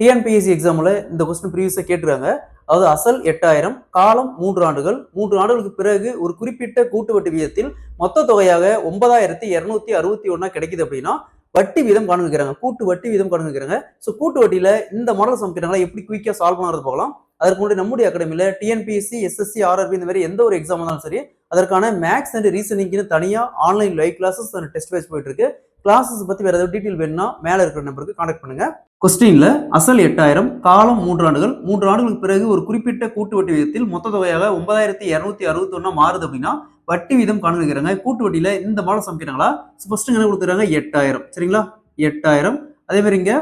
TNPSC எக்ஸாம்ல இந்த question ப்ரீவியஸா கேட்டிருக்காங்க. அதாவது அசல் 8000, காலம் 3 ஆண்டுகள், 3 ஆண்டுகளுக்கு பிறகு ஒரு குறிப்பிட்ட கூட்டு வட்டி விகிதத்தில் மொத்த தொகையாக 9261 கிடைக்குது அப்படின்னா வட்டி வீதம் காணுங்கிறாங்க. கூட்டு வட்டி வீதம் காணுங்கிறாங்க. ஸோ கூட்டு வட்டியில இந்த மாடல் சம் கேட்டாங்களா எப்படி குயிக்கா சால்வ் பண்ணுறது போகலாம். அதற்கு முன்னாடி நம்முடைய அகாடமியில டிஎன்பிஎஸ்சி, எஸ்எஸ்சி, ஆர்ஆர்பி இந்த மாதிரி எந்த ஒரு எக்ஸாம் இருந்தாலும் சரி அதற்கான மேக்ஸ் அண்ட் ரீசனிங்னு தனியா online live classes and test batch போயிட்டு இருக்கு. கிளாஸஸ் பத்தி வேற ஏதாவது டீடைல் வேணும்னா மேல இருக்கிற நம்பருக்கு கான்டாக்ட் பண்ணுங்க. கொஸ்டின்ல அசல் 8000, காலம் 3 ஆண்டுகள், 3 ஆண்டுகளுக்கு பிறகு ஒரு குறிப்பிட்ட கூட்டு வட்டி விகிதத்தில் மொத்த தொகையாக 9261 மாறுது அப்படின்னா வட்டி வீதம் காணுங்கிறாங்க. கூட்டு வட்டியில இந்த மாடல் சம் கேட்டாங்களா? ஃபர்ஸ்ட் என்ன கொடுத்துறாங்க? 8000. சரிங்களா? 8000. அதே மாதிரி இங்க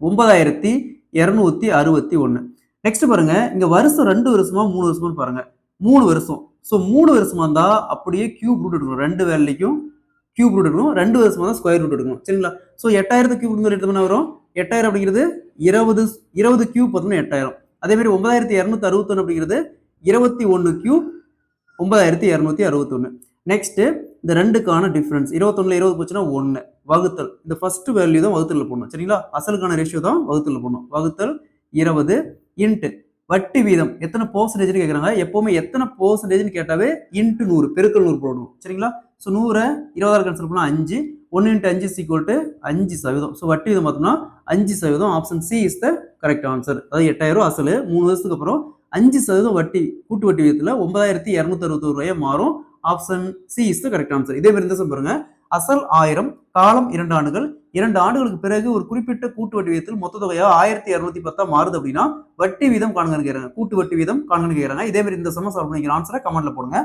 9261. நெக்ஸ்ட் பாருங்க, இங்க வருஷம் 2 வருஷமா 3 வருஷமா பாருங்க. 3 வருஷம். ஸோ 3 வருஷமா இருந்தா அப்படியே கியூப் ரூட் எடுக்கணும். 2 வேல்யூக்கும் கியூப் ரூட் எடுக்கணும். 2 வருஷமா தான் ஸ்கொயர் ரூட் எடுக்கணும். சரிங்களா? ஸோ 8000 கியூப் ரூட் எடுத்தோம்னா வரும் 8000 அப்படிங்கிறது 20 கியூப் பார்த்தோம்னா 8000. அதே மாதிரி 9261 அப்படிங்கிறது 21 கியூப் 9261. நெக்ஸ்ட் இந்த ரெண்டுக்கான டிஃபரன்ஸ் 21ல 20 போச்சுன்னா 1 வகுத்தல். இந்த ஃபர்ஸ்ட் வேல்யூ தான் வகுத்தல்ல போடணும். சரிங்களா? அசலுக்கான ரேஷியோ தான் வகுத்தல்ல போடணும். வகுத்தல் 20 இன்ட்டு வட்டி வீதம் எத்தனை பெர்சன்டேஜ்னு கேட்குறாங்க. எப்பவுமே எத்தனை பெர்சன்டேஜ்னு கேட்டாவே இன்ட்டு 100 பெருக்கல் 100 போடணும். சரிங்களா? ஸோ 100 20 கேன்சல் பண்ணா 5. 1 × 5 = 5%. ஸோ வட்டி வீதம் பார்த்தோம்னா 5%. Option C is the correct answer. அதாவது 8000 அசல் 3 வருஷத்துக்கு அப்புறம் 5% வட்டி கூட்டு வட்டி விகிதத்துல 9261 மாறும். Option C is the correct answer. இதே மாதிரி இந்த பாருங்க, அசல் 1000, காலம் 2 ஆண்டுகள், 2 ஆண்டுகளுக்கு பிறகு ஒரு குறிப்பிட்ட கூட்டு வட்டி விகிதத்தில் மொத்த தொகையாக 1210 மாறுது அப்படின்னா வட்டி வீதம் காணுங்க கேட்கிறாங்க. கூட்டு வட்டி வீதம் காணுங்க கேட்கிறாங்க. இதே மாதிரி இந்த சம சால்வ் பண்ணிக்கிற ஆன்சரை கமெண்ட்ல போடுங்க.